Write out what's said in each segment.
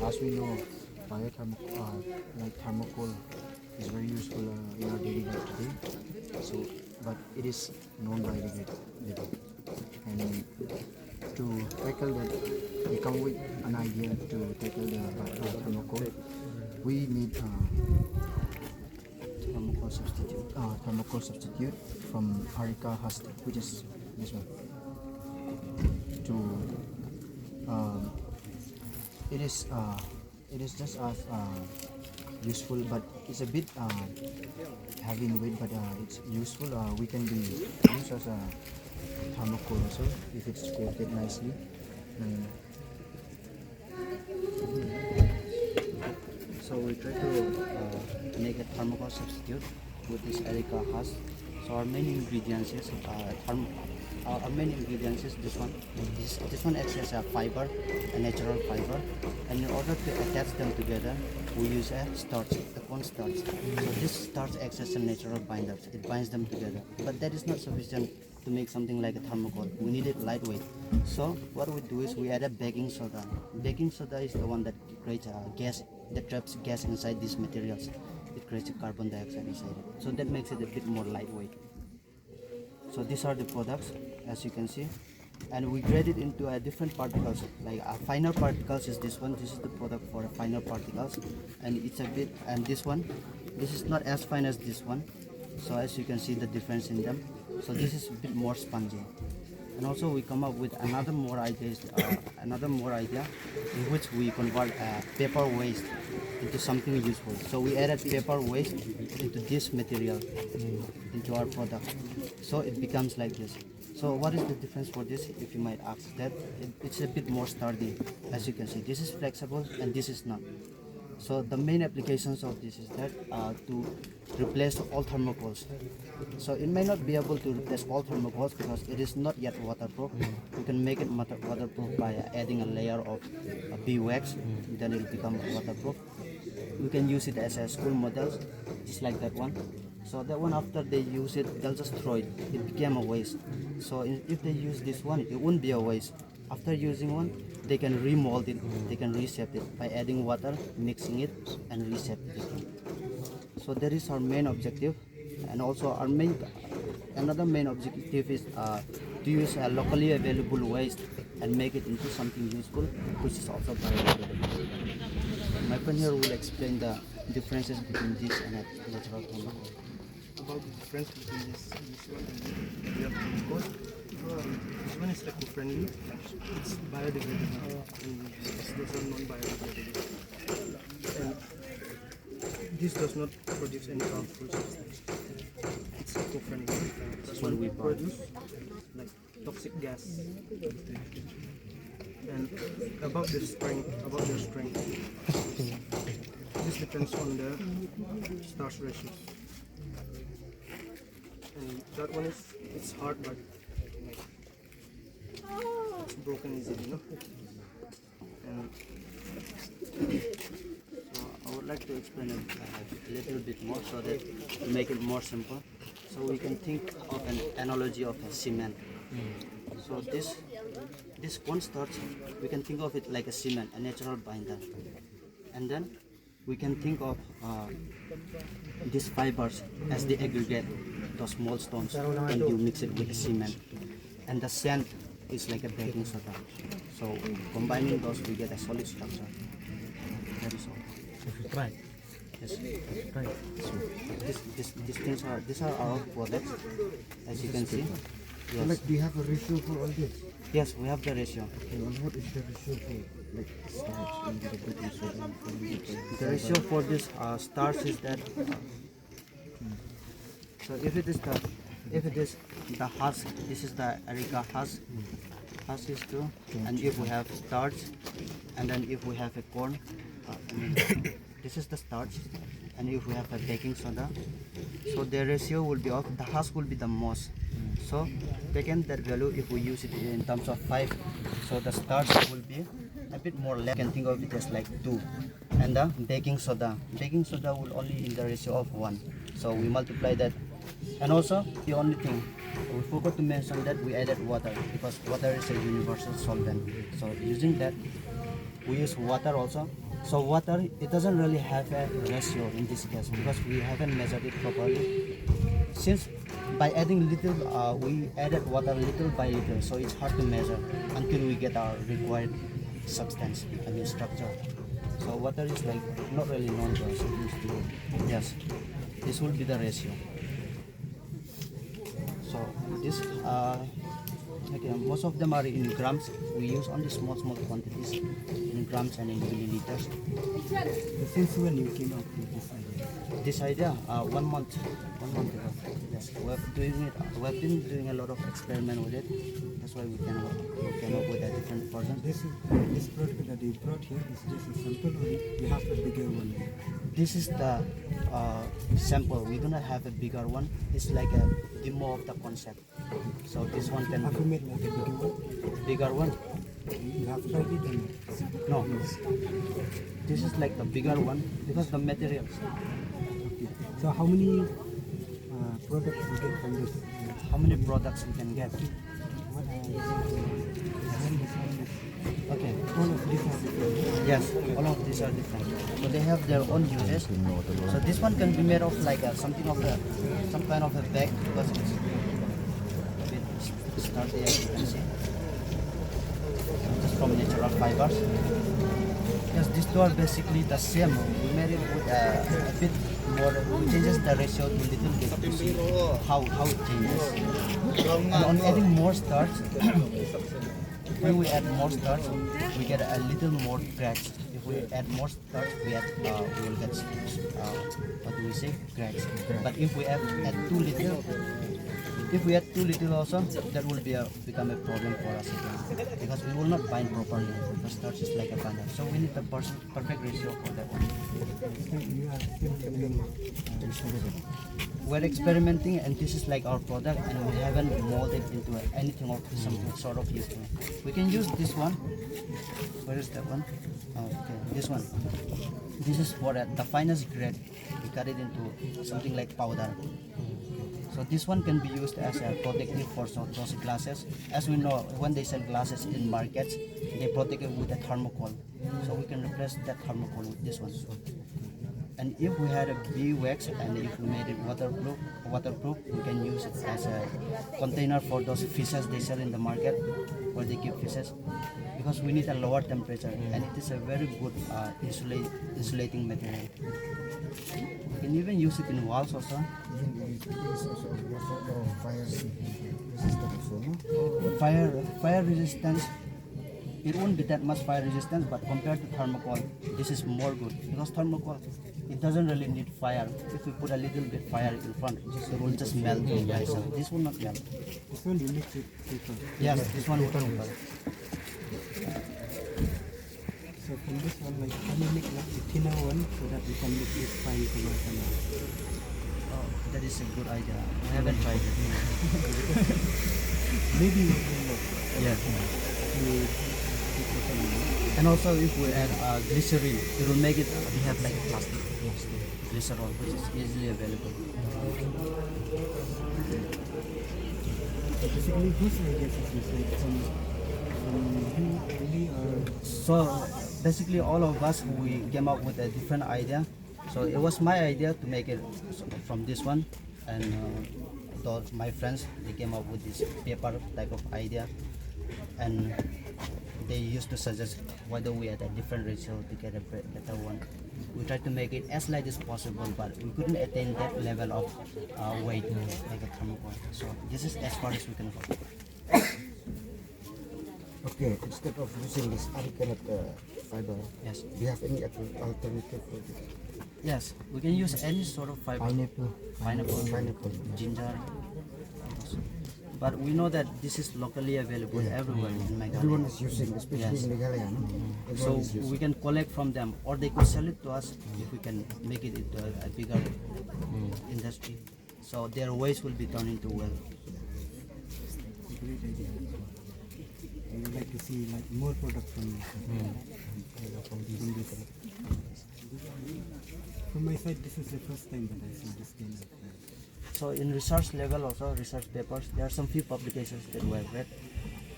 as we know, like thermocol is very useful in our daily life today. So, but it is non-biodegradable, and to tackle that, we come with an idea to tackle the thermocol. We need thermocol substitute from Areca husk, which is this one. To it is just as useful, but it's a bit heavy in weight, but it's useful. We can be used as a thermocol also if it's coated nicely. And so we try to make a thermocol substitute with this Areca husk. So our main ingredients is our main ingredients is this one. This one acts as a fiber, a natural fiber, and in order to attach them together, we use a starch, a corn starch. So this starch acts as a natural binder. It binds them together, but that is not sufficient to make something like a thermocol. We need it lightweight. So what we do is we add a baking soda. Baking soda is the one that creates a gas, that traps gas inside these materials. It creates a carbon dioxide inside it. So that makes it a bit more lightweight. So these are the products, as you can see, and we grade it into different particles. Like finer particles is this one. This is the product for finer particles, and it's a bit. And this one, this is not as fine as this one. So as you can see the difference in them. So this is a bit more spongy. And also we come up with another more idea in which we convert paper waste into something useful. So we added paper waste into this material, into our product. So it becomes like this. So what is the difference for this, if you might ask? That it's a bit more sturdy. As you can see, this is flexible and this is not. So the main applications of this is that to replace all thermocols. So it may not be able to replace all thermocols because it is not yet waterproof. You can make it waterproof by adding a layer of beeswax, then it will become waterproof. You can use it as a school model, just like that one. So that one, after they use it, they'll just throw it. It became a waste. So if they use this one, it won't be a waste. After using one, they can remold it, they can reshape it by adding water, mixing it, and reshape it again. So that is our main objective, and also our another main objective is to use a locally available waste and make it into something useful, which is also biodegradable. My friend here will explain the differences between this and a natural thermocol. About the difference between this one and the other thermocol. This one is eco-friendly, it's biodegradable, and those are non-biodegradable. And this does not produce any harmful substance. It's eco-friendly. That's what we produce, like toxic gas. And about their strength, this depends on the starch ratios. And that one it's hard, but it's broken easily, you know. And So I would like to explain it a little bit more so that to make it more simple. So we can think of an analogy of a cement. So this cornstarch, we can think of it like a cement, a natural binder. And then we can think of these fibers as the aggregate, those small stones, and you mix it with the cement. And the sand is like a baking soda. So combining those, we get a solid structure. That is all. Try. Yes. Right. So these are our products, as you can see. Yes. Like, do you have a ratio for all this? Yes, we have the ratio. Okay, and what is the ratio for like starch and the baking soda? The ratio for this starch is that. So if it is the husk, this is the Areca husk. Husk is 2, and if we have starch, and then if we have a corn, this is the starch, and if we have a baking soda, so the ratio will be of the husk will be the most. So taking that value, if we use it in terms of 5, so the starch will be a bit more less. You can think of it as like 2, and the baking soda will only in the ratio of 1. So we multiply that. And also the only thing we forgot to mention that we added water, because water is a universal solvent. So using that, we use water also So water, it doesn't really have a ratio in this case because we haven't measured it properly. Since by adding little, we added water little by little, so it's hard to measure until we get our required substance, I mean structure. So water is like not really known to us. Yes, this will be the ratio. So this, okay, most of them are in grams. We use only small quantities in grams and in milliliters. Since when you came up with this idea? This idea, 1 month ago. Yes, we have been doing a lot of experiment with it. That's why we came up with a different version. This product that you brought here is just a sample, or you have a bigger one? This is the sample. We do not have a bigger one. It's like a demo of the concept. So this one can Have you made like a bigger one? bigger one. You have tried it and No, this is like the bigger one because the materials. okay. So how many products you get from this? How many products we can get? What Okay. all of these are different. Yes, all of these are different. So they have their own uses. So this one can be made of like some kind of a bag because it's a bit sturdy, as you can see. Just from natural fibers. Yes, these two are basically the same. We made it with a bit more. We changes the ratio to little bit to see how it changes. And on adding more starch, when we add more starch, we get a little more cracks. If we add more starch, we will get what do we say? Cracks. But if we add too little, also, that will become a problem for us again because we will not bind properly. The starch is like a binder, so we need the perfect ratio for that one. So you are still doing research. We're experimenting, and this is like our product, and we haven't molded into anything of some sort of useful. We can use this one. Where is that one? Oh, okay, this one. This is for the finest grade. We cut it into something like powder. So this one can be used as a protective for those glasses. As we know, when they sell glasses in markets, they protect it with a thermocol. So we can replace that thermocol with this one. And if we had a bee wax and if we made it waterproof, we can use it as a container for those fishes they sell in the market where they keep fishes. Because we need a lower temperature and it is a very good insulating material. We can even use it in walls also. Fire resistance. It won't be that much fire resistance, but compared to thermocol, this is more good because thermocol, it doesn't really need fire. If we put a little bit fire in front, it will just melt by itself. This will not melt. This one you mix with paper. Yes, this one will paper. So from this one, like, can you make like a thinner one so that we can make this fine tomato? Oh, that is a good idea. I haven't tried it. Maybe you can look. Yeah. And also if we add glycerin, it will make it behave like plastic. Glycerol, which is easily available. So basically, whose ideas is this? Like from you really, or So basically all of us, we came up with a different idea. So it was my idea to make it from this one, and my friends, they came up with this paper type of idea, and they used to suggest why don't we add a different ratio to get a better one. We tried to make it as light as possible, but we couldn't attain that level of weight like a thermocol. So this is as far as we can go. Okay, instead of using this arcanate fiber, Yes. do you have any alternative for this? Yes, we can use any sort of fiber. Pineapple, ginger. But we know that this is locally available everywhere in my Everyone garden. is using, especially Yes. in Meghalaya. No? So Everyone is using. we can collect from them, or they could sell it to us if we can make it into a bigger industry. So their waste will be turned into wealth. a great idea. I would like to see like more products from you. From this. From my side, this is the first time that I see this kind of. So in research level also, research papers, there are some few publications that we have read.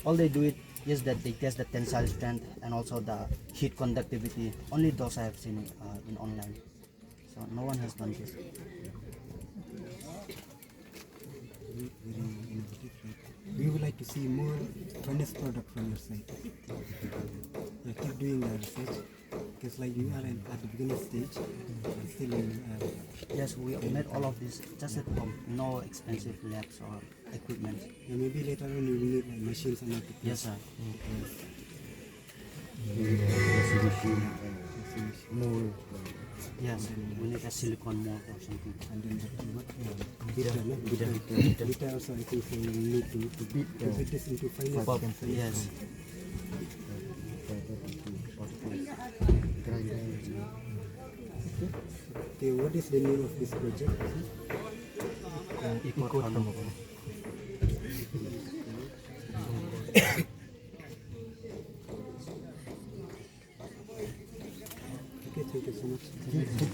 All they do it Yes, that they test the tensile strength and also the heat conductivity. Only those I have seen in online. So no one has done this. Very innovative, right? We would like to see more finished product from your side. Yeah, keep doing the research because like you are at the beginning stage and still in Yes, we made all of this just at home. No expensive labs or equipment. yeah, maybe later on you will need like machines and all to Yes, sir. More. Yes, we need a silicone mold or something. and then what beta also I think so we need to beat this into finance. Yes. Okay, what is the name of this project? Okay, thank you so much.